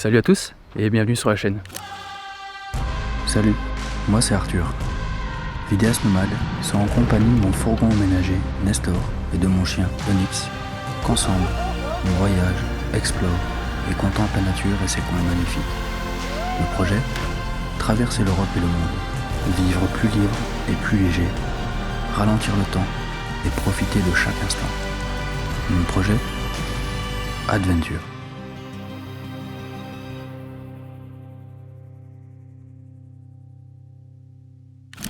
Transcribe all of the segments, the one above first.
Salut à tous et bienvenue sur la chaîne. Salut, moi c'est Arthur. Vidéaste nomade, c'est en compagnie de mon fourgon emménagé, Nestor, et de mon chien, Onyx, qu'ensemble, on voyage, explore et contemple la nature et ses coins magnifiques. Le projet, traverser l'Europe et le monde, vivre plus libre et plus léger, ralentir le temps et profiter de chaque instant. Mon projet, Adventure.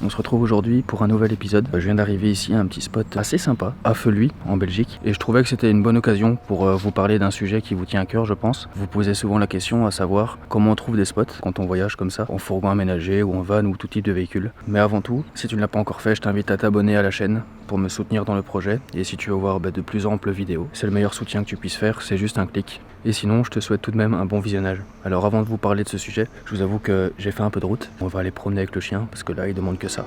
On se retrouve aujourd'hui pour un nouvel épisode. Je viens d'arriver ici à un petit spot assez sympa, à Feluy, en Belgique. Et je trouvais que c'était une bonne occasion pour vous parler d'un sujet qui vous tient à cœur, je pense. Vous posez souvent la question à savoir comment on trouve des spots quand on voyage comme ça, en fourgon aménagé ou en van ou tout type de véhicule. Mais avant tout, si tu ne l'as pas encore fait, je t'invite à t'abonner à la chaîne pour me soutenir dans le projet. Et si tu veux voir de plus amples vidéos, c'est le meilleur soutien que tu puisses faire, c'est juste un clic. Et sinon, je te souhaite tout de même un bon visionnage. Alors avant de vous parler de ce sujet, je vous avoue que j'ai fait un peu de route. On va aller promener avec le chien, parce que là, il demande que ça.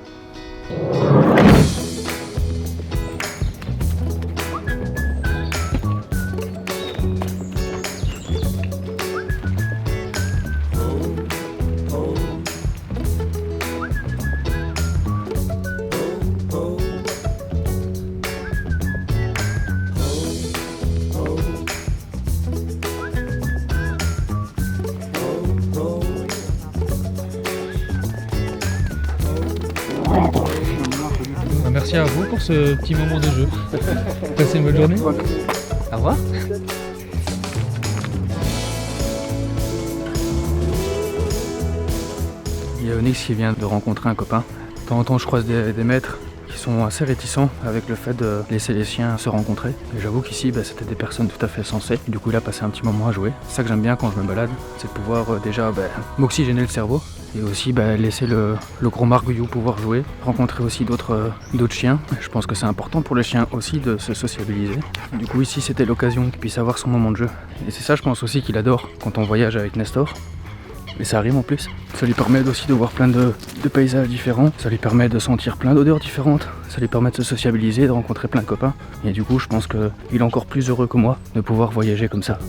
Merci à vous pour ce petit moment de jeu. Passez une bonne journée. Au revoir. Il y a Onyx qui vient de rencontrer un copain. De temps en temps, je croise des maîtres qui sont assez réticents avec le fait de laisser les chiens se rencontrer. Et j'avoue qu'ici, c'était des personnes tout à fait sensées. Du coup, il a passé un petit moment à jouer. C'est ça que j'aime bien quand je me balade, c'est de pouvoir déjà m'oxygéner le cerveau. Et aussi laisser le gros margouillou pouvoir jouer, rencontrer aussi d'autres chiens. Je pense que c'est important pour les chiens aussi de se sociabiliser. Du coup ici c'était l'occasion qu'il puisse avoir son moment de jeu. Et c'est ça je pense aussi qu'il adore quand on voyage avec Nestor. Et ça arrive en plus. Ça lui permet aussi de voir plein de paysages différents. Ça lui permet de sentir plein d'odeurs différentes. Ça lui permet de se sociabiliser, de rencontrer plein de copains. Et du coup je pense qu'il est encore plus heureux que moi de pouvoir voyager comme ça.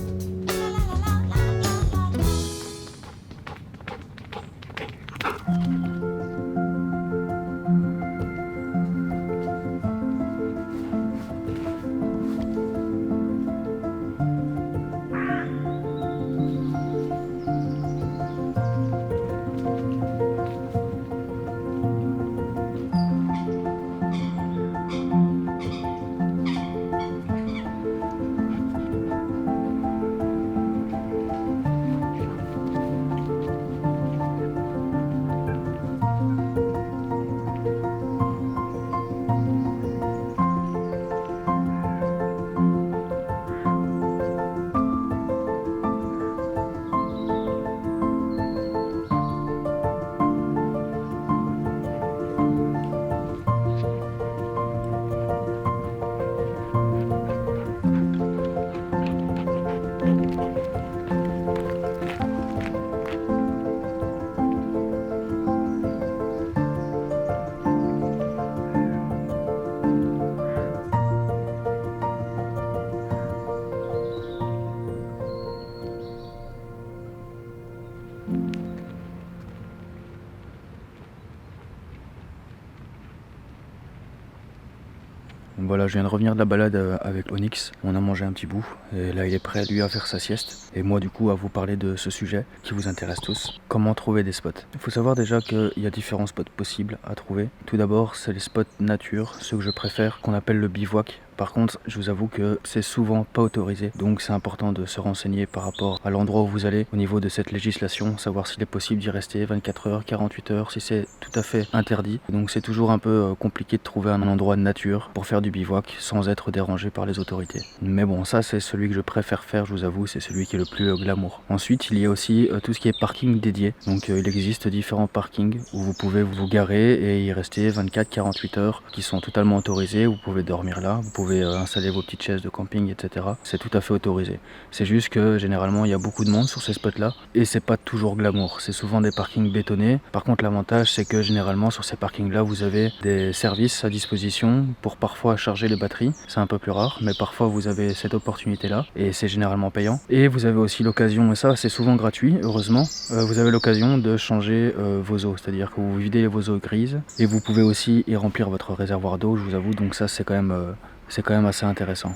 Voilà, je viens de revenir de la balade avec Onyx, on a mangé un petit bout et là il est prêt lui à faire sa sieste et moi du coup à vous parler de ce sujet qui vous intéresse tous, comment trouver des spots. Il faut savoir déjà qu'il y a différents spots possibles à trouver. Tout d'abord c'est les spots nature, ceux que je préfère, qu'on appelle le bivouac. Par contre, je vous avoue que c'est souvent pas autorisé, donc c'est important de se renseigner par rapport à l'endroit où vous allez au niveau de cette législation, savoir s'il est possible d'y rester 24 heures, 48 heures, si c'est tout à fait interdit. Donc c'est toujours un peu compliqué de trouver un endroit de nature pour faire du bivouac sans être dérangé par les autorités. Mais bon, ça c'est celui que je préfère faire, je vous avoue, c'est celui qui est le plus glamour. Ensuite, il y a aussi tout ce qui est parking dédié. Donc il existe différents parkings où vous pouvez vous garer et y rester 24-48 heures qui sont totalement autorisés. Vous pouvez dormir là, vous pouvez pouvez installer vos petites chaises de camping, etc. C'est tout à fait autorisé. C'est juste que généralement il y a beaucoup de monde sur ces spots-là et c'est pas toujours glamour. C'est souvent des parkings bétonnés. Par contre, l'avantage c'est que généralement sur ces parkings-là, vous avez des services à disposition pour parfois charger les batteries. C'est un peu plus rare, mais parfois vous avez cette opportunité-là et c'est généralement payant. Et vous avez aussi l'occasion, et ça c'est souvent gratuit, heureusement, vous avez l'occasion de changer vos eaux, c'est-à-dire que vous videz vos eaux grises et vous pouvez aussi y remplir votre réservoir d'eau, je vous avoue, donc ça c'est quand même assez intéressant.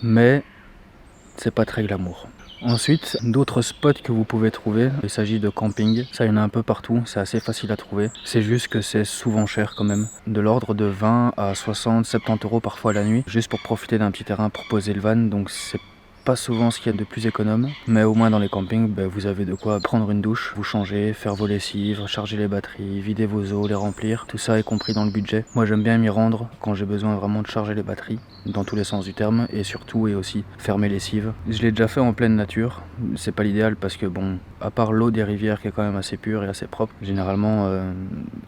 Mais c'est pas très glamour. Ensuite, d'autres spots que vous pouvez trouver, il s'agit de camping, ça il y en a un peu partout, c'est assez facile à trouver. C'est juste que c'est souvent cher quand même, de l'ordre de 20 à 60, 70 euros parfois la nuit, juste pour profiter d'un petit terrain pour poser le van, donc c'est pas souvent ce qu'il y a de plus économe, mais au moins dans les campings, vous avez de quoi prendre une douche, vous changer, faire vos lessives, charger les batteries, vider vos eaux, les remplir, tout ça est compris dans le budget. Moi j'aime bien m'y rendre quand j'ai besoin vraiment de charger les batteries, dans tous les sens du terme, et surtout et aussi faire mes lessives. Je l'ai déjà fait en pleine nature, c'est pas l'idéal parce que bon, à part l'eau des rivières qui est quand même assez pure et assez propre, généralement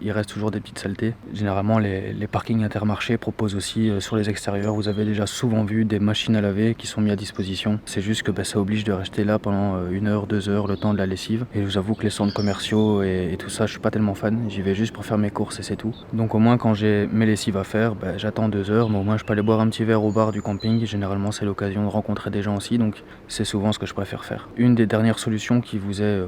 il reste toujours des petites saletés. Généralement les parkings Intermarché proposent aussi sur les extérieurs, vous avez déjà souvent vu des machines à laver qui sont mises à disposition. C'est juste que ça oblige de rester là pendant 1 heure, 2 heures, le temps de la lessive. Et je vous avoue que les centres commerciaux et tout ça, je suis pas tellement fan. J'y vais juste pour faire mes courses et c'est tout. Donc au moins quand j'ai mes lessives à faire, j'attends 2 heures, mais au moins je peux aller boire un petit verre au bar du camping. Généralement c'est l'occasion de rencontrer des gens aussi, donc c'est souvent ce que je préfère faire. Une des dernières solutions qui vous est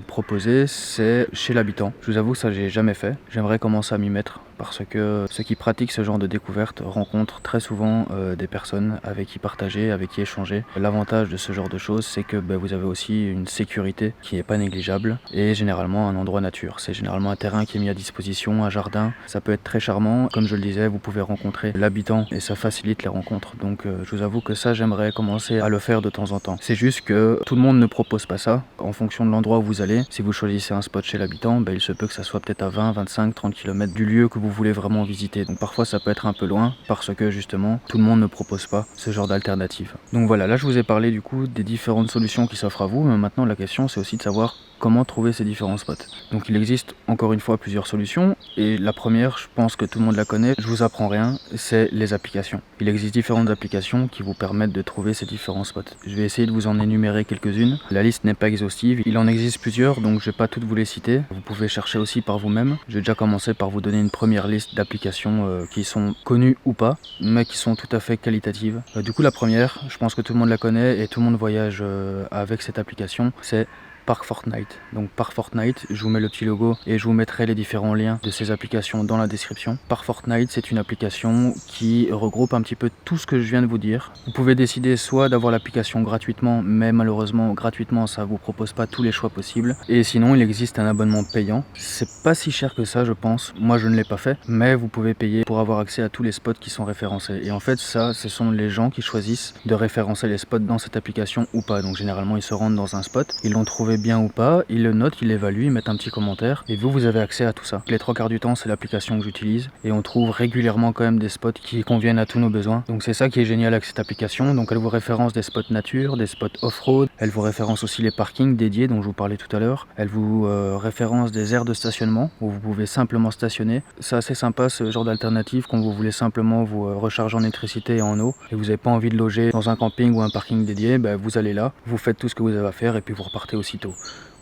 proposée, c'est chez l'habitant. Je vous avoue que ça j'ai jamais fait. J'aimerais commencer à m'y mettre parce que ceux qui pratiquent ce genre de découverte rencontrent très souvent des personnes avec qui partager, avec qui échanger. L'avantage de ce genre de choses, c'est que vous avez aussi une sécurité qui n'est pas négligeable et généralement un endroit nature. C'est généralement un terrain qui est mis à disposition, un jardin. Ça peut être très charmant. Comme je le disais, vous pouvez rencontrer l'habitant et ça facilite les rencontres. Donc je vous avoue que ça, j'aimerais commencer à le faire de temps en temps. C'est juste que tout le monde ne propose pas ça. En fonction de l'endroit où vous allez, si vous choisissez un spot chez l'habitant, il se peut que ça soit peut-être à 20, 25, 30 km du lieu que vous voulez vraiment visiter. Donc parfois ça peut être un peu loin parce que justement tout le monde ne propose pas ce genre d'alternative. Donc voilà, là je vous ai parlé du coup des différentes solutions qui s'offrent à vous, mais maintenant la question c'est aussi de savoir comment trouver ces différents spots. Donc il existe encore une fois plusieurs solutions et la première, je pense que tout le monde la connaît, je vous apprends rien, c'est les applications. Il existe différentes applications qui vous permettent de trouver ces différents spots. Je vais essayer de vous en énumérer quelques-unes. La liste n'est pas exhaustive, il en existe plusieurs donc je vais pas toutes vous les citer. Vous pouvez chercher aussi par vous-même. Je vais déjà commencer par vous donner une première liste d'applications qui sont connues ou pas, mais qui sont tout à fait qualitatives. Du coup la première, je pense que tout le monde la connaît et tout le monde voyage avec cette application, c'est Park Fortnite. Donc Park Fortnite, je vous mets le petit logo et je vous mettrai les différents liens de ces applications dans la description. Park Fortnite, c'est une application qui regroupe un petit peu tout ce que je viens de vous dire. Vous pouvez décider soit d'avoir l'application gratuitement, mais malheureusement gratuitement ça vous propose pas tous les choix possibles. Et sinon il existe un abonnement payant. C'est pas si cher que ça je pense. Moi je ne l'ai pas fait, mais vous pouvez payer pour avoir accès à tous les spots qui sont référencés. Et en fait ça, ce sont les gens qui choisissent de référencer les spots dans cette application ou pas. Donc généralement ils se rendent dans un spot, ils l'ont trouvé bien ou pas, ils le notent, ils l'évaluent, ils mettent un petit commentaire et vous avez accès à tout ça. Les 3 quarts du temps c'est l'application que j'utilise et on trouve régulièrement quand même des spots qui conviennent à tous nos besoins. Donc c'est ça qui est génial avec cette application. Donc elle vous référence des spots nature, des spots off-road, elle vous référence aussi les parkings dédiés dont je vous parlais tout à l'heure, elle vous référence des aires de stationnement où vous pouvez simplement stationner. C'est assez sympa ce genre d'alternative quand vous voulez simplement vous recharger en électricité et en eau et vous n'avez pas envie de loger dans un camping ou un parking dédié, vous allez là, vous faites tout ce que vous avez à faire et puis vous repartez aussitôt.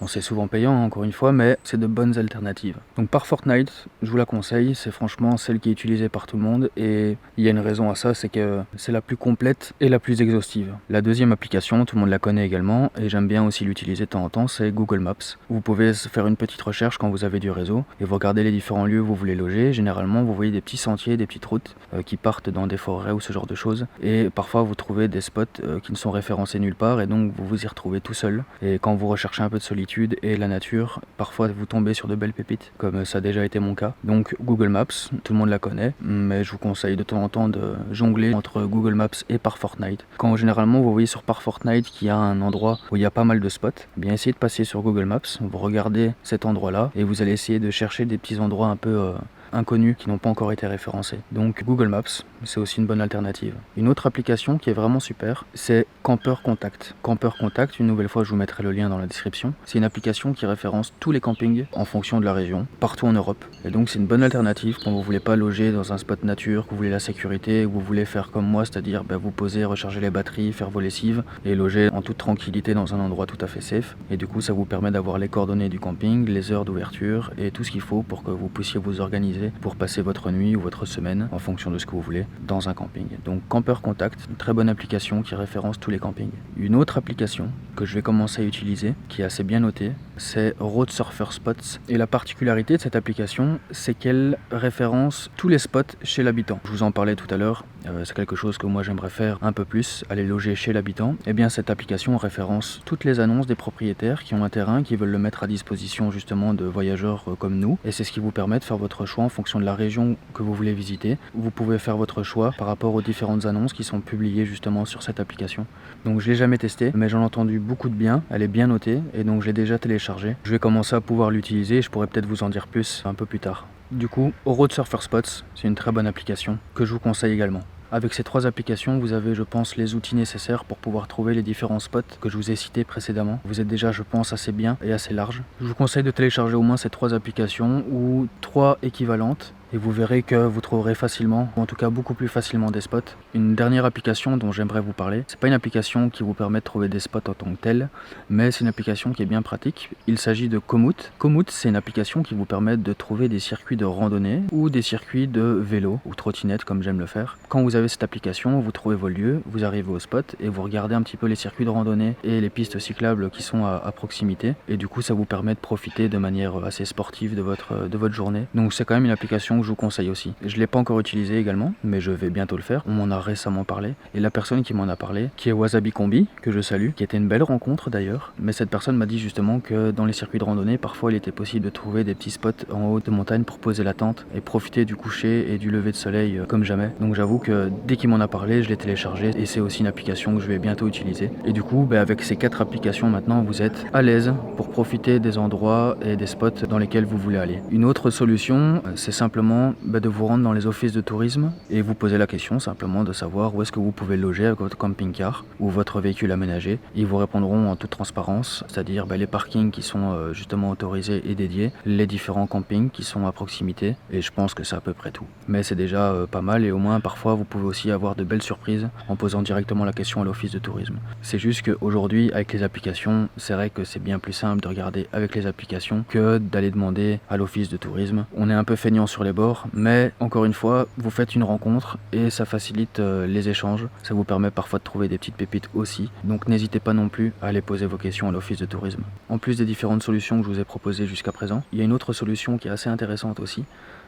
Bon, c'est souvent payant encore une fois, mais c'est de bonnes alternatives. Donc Park Fortnite, je vous la conseille, c'est franchement celle qui est utilisée par tout le monde et il y a une raison à ça, c'est que c'est la plus complète et la plus exhaustive. La deuxième application, tout le monde la connaît également et j'aime bien aussi l'utiliser de temps en temps, c'est Google Maps. Vous pouvez faire une petite recherche quand vous avez du réseau et vous regardez les différents lieux où vous voulez loger. Généralement, vous voyez des petits sentiers, des petites routes qui partent dans des forêts ou ce genre de choses et parfois vous trouvez des spots qui ne sont référencés nulle part et donc vous vous y retrouvez tout seul. Et quand vous recherchez un peu de solitude et la nature, parfois vous tombez sur de belles pépites, comme ça a déjà été mon cas. Donc Google Maps, tout le monde la connaît, mais je vous conseille de temps en temps de jongler entre Google Maps et Park Fortnite. Quand généralement vous voyez sur Park Fortnite qu'il y a un endroit où il y a pas mal de spots, eh bien essayez de passer sur Google Maps, vous regardez cet endroit-là et vous allez essayer de chercher des petits endroits un peu inconnus qui n'ont pas encore été référencés. Donc Google Maps, c'est aussi une bonne alternative. Une autre application qui est vraiment super, c'est Camper Contact. Camper Contact, une nouvelle fois je vous mettrai le lien dans la description, c'est une application qui référence tous les campings en fonction de la région, partout en Europe. Et donc c'est une bonne alternative quand vous voulez pas loger dans un spot nature, que vous voulez la sécurité, que vous voulez faire comme moi, c'est-à-dire vous poser, recharger les batteries, faire vos lessives et loger en toute tranquillité dans un endroit tout à fait safe. Et du coup ça vous permet d'avoir les coordonnées du camping, les heures d'ouverture et tout ce qu'il faut pour que vous puissiez vous organiser pour passer votre nuit ou votre semaine en fonction de ce que vous voulez dans un camping. Donc Camper Contact, une très bonne application qui référence tous les campings. Une autre application que je vais commencer à utiliser, qui est assez bien notée, c'est Road Surfer Spots. Et la particularité de cette application, c'est qu'elle référence tous les spots chez l'habitant. Je vous en parlais tout à l'heure, c'est quelque chose que moi j'aimerais faire un peu plus, aller loger chez l'habitant. Et bien cette application référence toutes les annonces des propriétaires qui ont un terrain, qui veulent le mettre à disposition justement de voyageurs comme nous. Et c'est ce qui vous permet de faire votre choix en fonction de la région que vous voulez visiter. Vous pouvez faire votre choix par rapport aux différentes annonces qui sont publiées justement sur cette application. Donc je l'ai jamais testé, mais j'en ai entendu beaucoup de bien, elle est bien notée et donc j'ai déjà téléchargé. Je vais commencer à pouvoir l'utiliser et je pourrais peut-être vous en dire plus un peu plus tard. Du coup, Road Surfer Spots, c'est une très bonne application que je vous conseille également. Avec ces 3 applications, vous avez, je pense, les outils nécessaires pour pouvoir trouver les différents spots que je vous ai cités précédemment. Vous êtes déjà, je pense, assez bien et assez large. Je vous conseille de télécharger au moins ces 3 applications ou 3 équivalentes. Et vous verrez que vous trouverez facilement, ou en tout cas beaucoup plus facilement des spots. Une dernière application dont j'aimerais vous parler, c'est pas une application qui vous permet de trouver des spots en tant que telle, mais c'est une application qui est bien pratique. Il s'agit de Komoot. Komoot, c'est une application qui vous permet de trouver des circuits de randonnée ou des circuits de vélo ou trottinette comme j'aime le faire. Quand vous avez cette application, vous trouvez vos lieux, vous arrivez au spot et vous regardez un petit peu les circuits de randonnée et les pistes cyclables qui sont à proximité. Et du coup, ça vous permet de profiter de manière assez sportive de votre journée. Donc c'est quand même une application que je vous conseille aussi. Je ne l'ai pas encore utilisé également, mais je vais bientôt le faire. On m'en a récemment parlé. Et la personne qui m'en a parlé, qui est Wasabi Combi, que je salue, qui était une belle rencontre d'ailleurs, mais cette personne m'a dit justement que dans les circuits de randonnée, parfois il était possible de trouver des petits spots en haut de montagne pour poser la tente et profiter du coucher et du lever de soleil comme jamais. Donc j'avoue que dès qu'il m'en a parlé, je l'ai téléchargé et c'est aussi une application que je vais bientôt utiliser. Et du coup, avec ces 4 applications maintenant, vous êtes à l'aise pour profiter des endroits et des spots dans lesquels vous voulez aller. Une autre solution, c'est simplement de vous rendre dans les offices de tourisme et vous poser la question simplement de savoir où est-ce que vous pouvez loger avec votre camping-car ou votre véhicule aménagé. Ils vous répondront en toute transparence, c'est-à-dire les parkings qui sont justement autorisés et dédiés, les différents campings qui sont à proximité et je pense que c'est à peu près tout. Mais c'est déjà pas mal et au moins parfois vous pouvez aussi avoir de belles surprises en posant directement la question à l'office de tourisme. C'est juste qu'aujourd'hui avec les applications, c'est vrai que c'est bien plus simple de regarder avec les applications que d'aller demander à l'office de tourisme. On est un peu feignant sur les bords, mais encore une fois, vous faites une rencontre et ça facilite les échanges. Ça vous permet parfois de trouver des petites pépites aussi. Donc n'hésitez pas non plus à aller poser vos questions à l'office de tourisme. En plus des différentes solutions que je vous ai proposées jusqu'à présent, il y a une autre solution qui est assez intéressante aussi,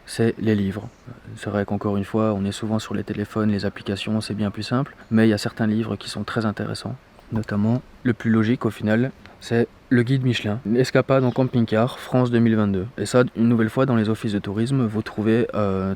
c'est les livres. C'est vrai qu'encore une fois, on est souvent sur les téléphones, les applications, c'est bien plus simple, mais il y a certains livres qui sont très intéressants. Notamment, le plus logique au final, c'est le guide Michelin, escapade en camping-car, France 2022. Et ça, une nouvelle fois, dans les offices de tourisme, vous trouvez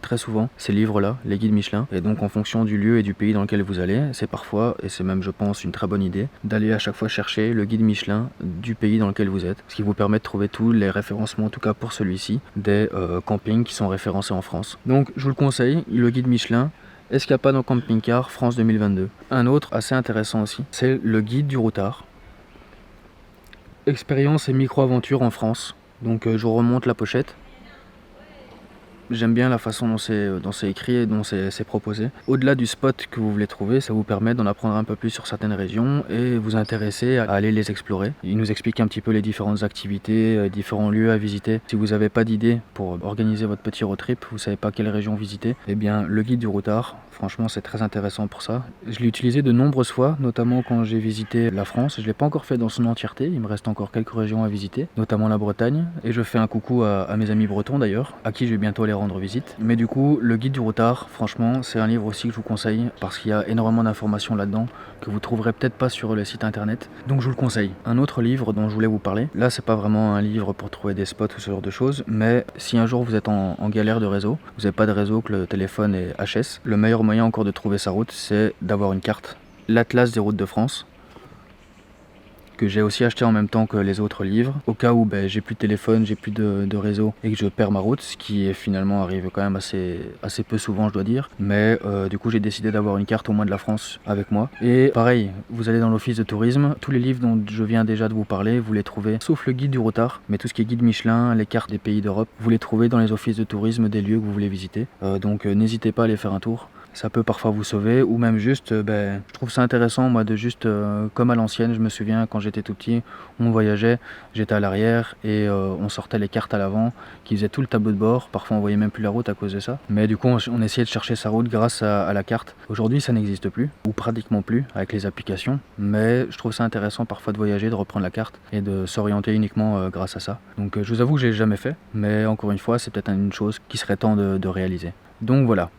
très souvent ces livres-là, les guides Michelin. Et donc, en fonction du lieu et du pays dans lequel vous allez, c'est parfois, et c'est même, je pense, une très bonne idée, d'aller à chaque fois chercher le guide Michelin du pays dans lequel vous êtes. Ce qui vous permet de trouver tous les référencements, en tout cas pour celui-ci, des campings qui sont référencés en France. Donc, je vous le conseille, le guide Michelin, escapade en camping-car, France 2022. Un autre, assez intéressant aussi, c'est le guide du routard. Expérience et micro-aventure en France. Donc je vous remonte la pochette. J'aime bien la façon dont c'est écrit et dont c'est proposé. Au-delà du spot que vous voulez trouver, ça vous permet d'en apprendre un peu plus sur certaines régions et vous intéresser à aller les explorer. Il nous explique un petit peu les différentes activités, différents lieux à visiter. Si vous n'avez pas d'idée pour organiser votre petit road trip, vous ne savez pas quelle région visiter, eh bien le guide du routard, franchement c'est très intéressant pour ça. Je l'ai utilisé de nombreuses fois, notamment quand j'ai visité la France. Je ne l'ai pas encore fait dans son entièreté, il me reste encore quelques régions à visiter, notamment la Bretagne. Et je fais un coucou à mes amis bretons d'ailleurs, à qui je vais bientôt aller rendre visite. Mais du coup, le guide du routard, franchement, c'est un livre aussi que je vous conseille parce qu'il y a énormément d'informations là-dedans que vous trouverez peut-être pas sur le site internet. Donc je vous le conseille. Un autre livre dont je voulais vous parler, là c'est pas vraiment un livre pour trouver des spots ou ce genre de choses, mais si un jour vous êtes en galère de réseau, vous n'avez pas de réseau, que le téléphone est HS, le meilleur moyen encore de trouver sa route, c'est d'avoir une carte. L'Atlas des routes de France. que j'ai aussi acheté en même temps que les autres livres, au cas où j'ai plus de téléphone, j'ai plus de réseau et que je perds ma route, ce qui est finalement arrive quand même assez peu souvent, je dois dire. Mais du coup, j'ai décidé d'avoir une carte au moins de la France avec moi. Et pareil, vous allez dans l'office de tourisme, tous les livres dont je viens déjà de vous parler, vous les trouvez, sauf le guide du routard, mais tout ce qui est guide Michelin, les cartes des pays d'Europe, vous les trouvez dans les offices de tourisme des lieux que vous voulez visiter. Donc n'hésitez pas à aller faire un tour. Ça peut parfois vous sauver, ou même juste, je trouve ça intéressant moi de juste, comme à l'ancienne, je me souviens quand j'étais tout petit, on voyageait, j'étais à l'arrière et on sortait les cartes à l'avant, qui faisaient tout le tableau de bord, parfois on voyait même plus la route à cause de ça, mais du coup on essayait de chercher sa route grâce à la carte. Aujourd'hui ça n'existe plus, ou pratiquement plus, avec les applications, mais je trouve ça intéressant parfois de voyager, de reprendre la carte et de s'orienter uniquement grâce à ça. Donc je vous avoue que je l'ai jamais fait, mais encore une fois c'est peut-être une chose qui serait temps de réaliser. Donc voilà.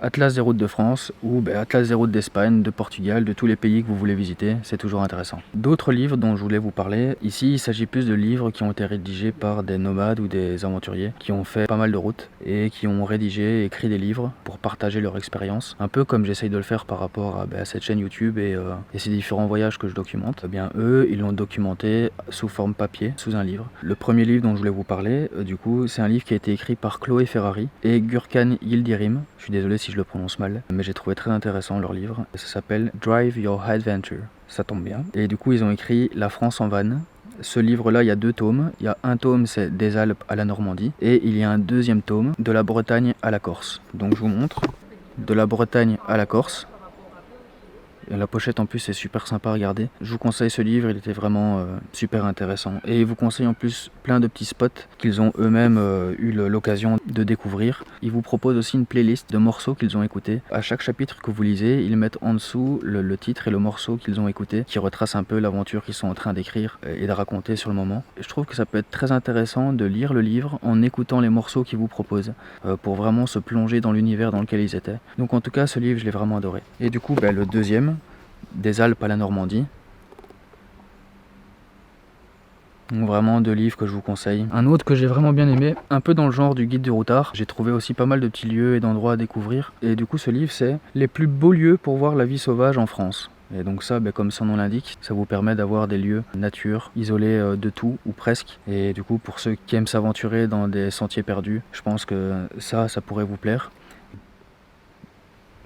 Atlas des routes de France ou Atlas des routes d'Espagne, de Portugal, de tous les pays que vous voulez visiter, c'est toujours intéressant. D'autres livres dont je voulais vous parler, ici il s'agit plus de livres qui ont été rédigés par des nomades ou des aventuriers qui ont fait pas mal de routes et qui ont rédigé et écrit des livres pour partager leur expérience, un peu comme j'essaye de le faire par rapport à cette chaîne YouTube et ces différents voyages que je documente. Eux, ils l'ont documenté sous forme papier, sous un livre. Le premier livre dont je voulais vous parler, du coup, c'est un livre qui a été écrit par Chloé Ferrari et Gürkan Yildirim. Je suis désolé si je le prononce mal, mais j'ai trouvé très intéressant leur livre. Ça s'appelle Drive Your Adventure. Ça tombe bien. Et du coup, ils ont écrit La France en van. Ce livre-là, il y a 2 tomes. Il y a un tome, c'est des Alpes à la Normandie. Et il y a un deuxième tome, de la Bretagne à la Corse. Donc je vous montre. De la Bretagne à la Corse. Et la pochette en plus est super sympa à regarder. Je vous conseille ce livre, il était vraiment super intéressant. Et ils vous conseillent en plus plein de petits spots qu'ils ont eux-mêmes eu l'occasion de découvrir. Ils vous proposent aussi une playlist de morceaux qu'ils ont écoutés. À chaque chapitre que vous lisez, ils mettent en dessous le titre et le morceau qu'ils ont écouté, qui retrace un peu l'aventure qu'ils sont en train d'écrire et de raconter sur le moment. Et je trouve que ça peut être très intéressant de lire le livre en écoutant les morceaux qu'ils vous proposent, pour vraiment se plonger dans l'univers dans lequel ils étaient. Donc en tout cas, ce livre, je l'ai vraiment adoré. Et du coup, le deuxième, des Alpes à la Normandie. Donc vraiment 2 livres que je vous conseille. Un autre que j'ai vraiment bien aimé, un peu dans le genre du guide du routard. J'ai trouvé aussi pas mal de petits lieux et d'endroits à découvrir. Et du coup ce livre c'est les plus beaux lieux pour voir la vie sauvage en France. Et donc ça, comme son nom l'indique, ça vous permet d'avoir des lieux nature, isolés de tout ou presque. Et du coup pour ceux qui aiment s'aventurer dans des sentiers perdus, je pense que ça pourrait vous plaire.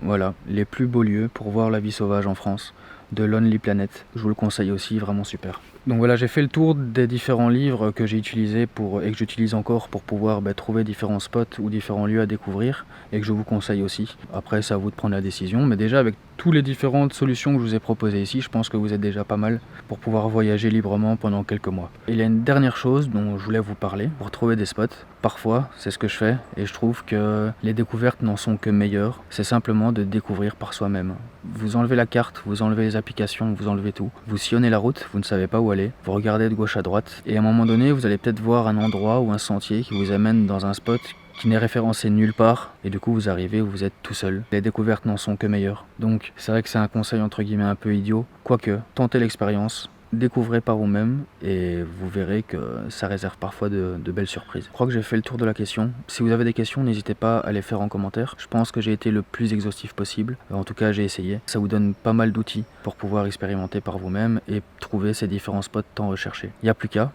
Voilà, les plus beaux lieux pour voir la vie sauvage en France, de Lonely Planet. Je vous le conseille aussi, vraiment super. Donc voilà, j'ai fait le tour des différents livres que j'ai utilisés et que j'utilise encore pour pouvoir trouver différents spots ou différents lieux à découvrir et que je vous conseille aussi. Après, c'est à vous de prendre la décision, mais déjà avec toutes les différentes solutions que je vous ai proposées ici, je pense que vous êtes déjà pas mal pour pouvoir voyager librement pendant quelques mois. Il y a une dernière chose dont je voulais vous parler, pour trouver des spots. Parfois, c'est ce que je fais et je trouve que les découvertes n'en sont que meilleures. C'est simplement de découvrir par soi-même. Vous enlevez la carte, vous enlevez les applications, vous enlevez tout. Vous sillonnez la route, vous ne savez pas où aller. Vous regardez de gauche à droite et à un moment donné, vous allez peut-être voir un endroit ou un sentier qui vous amène dans un spot qui n'est référencé nulle part et du coup vous arrivez où vous êtes tout seul. Les découvertes n'en sont que meilleures. Donc c'est vrai que c'est un conseil entre guillemets un peu idiot, quoique tentez l'expérience, découvrez par vous-même et vous verrez que ça réserve parfois de belles surprises. Je crois que j'ai fait le tour de la question. Si vous avez des questions, n'hésitez pas à les faire en commentaire. Je pense que j'ai été le plus exhaustif possible. En tout cas, j'ai essayé. Ça vous donne pas mal d'outils pour pouvoir expérimenter par vous-même et trouver ces différents spots tant recherchés. Il n'y a plus qu'à.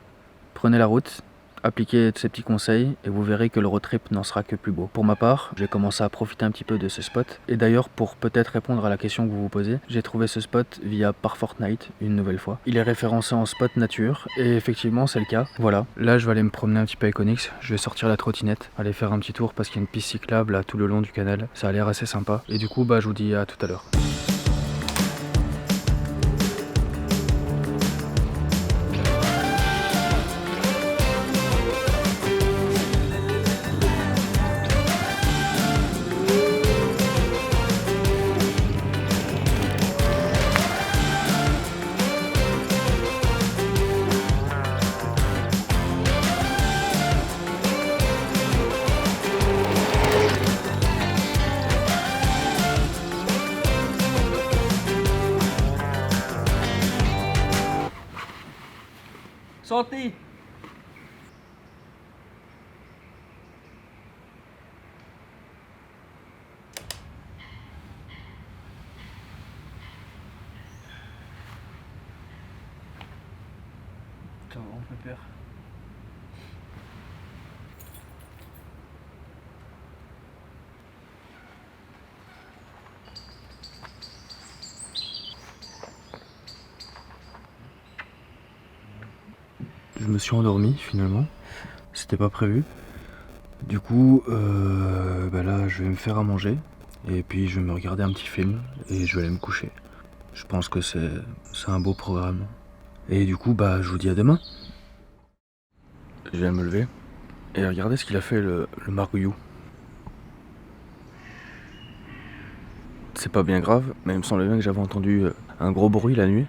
Prenez la route. Appliquez ces petits conseils et vous verrez que le road trip n'en sera que plus beau. Pour ma part, j'ai commencé à profiter un petit peu de ce spot. Et d'ailleurs, pour peut-être répondre à la question que vous vous posez, j'ai trouvé ce spot via par Fortnite une nouvelle fois. Il est référencé en spot nature et effectivement c'est le cas. Voilà, là je vais aller me promener un petit peu avec Onyx. Je vais sortir la trottinette, aller faire un petit tour parce qu'il y a une piste cyclable là tout le long du canal. Ça a l'air assez sympa. Et du coup, je vous dis à tout à l'heure. Santé. Putain, on peut perdre. Je me suis endormi finalement, c'était pas prévu. Du coup, là je vais me faire à manger et puis je vais me regarder un petit film et je vais aller me coucher. Je pense que c'est un beau programme. Et du coup, je vous dis à demain. Je viens de me lever et regardez ce qu'il a fait le margouillou. C'est pas bien grave, mais il me semblait bien que j'avais entendu un gros bruit la nuit.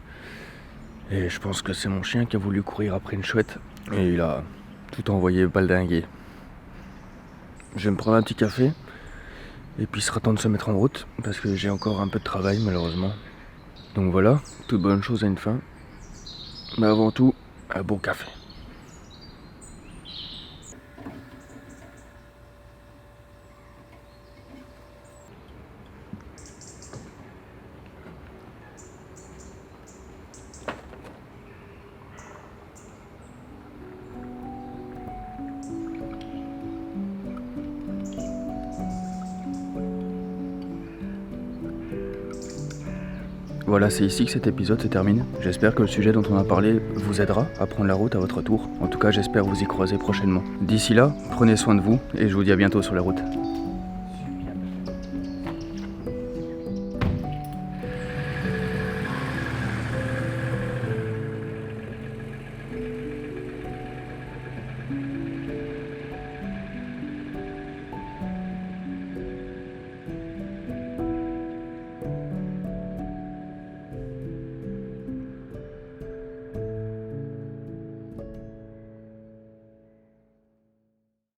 Et je pense que c'est mon chien qui a voulu courir après une chouette et il a tout envoyé baldinguer. Je vais me prendre un petit café et puis il sera temps de se mettre en route parce que j'ai encore un peu de travail malheureusement. Donc voilà, toute bonne chose a une fin. Mais avant tout, un bon café. Voilà, c'est ici que cet épisode se termine. J'espère que le sujet dont on a parlé vous aidera à prendre la route à votre tour. En tout cas, j'espère vous y croiser prochainement. D'ici là, prenez soin de vous et je vous dis à bientôt sur la route.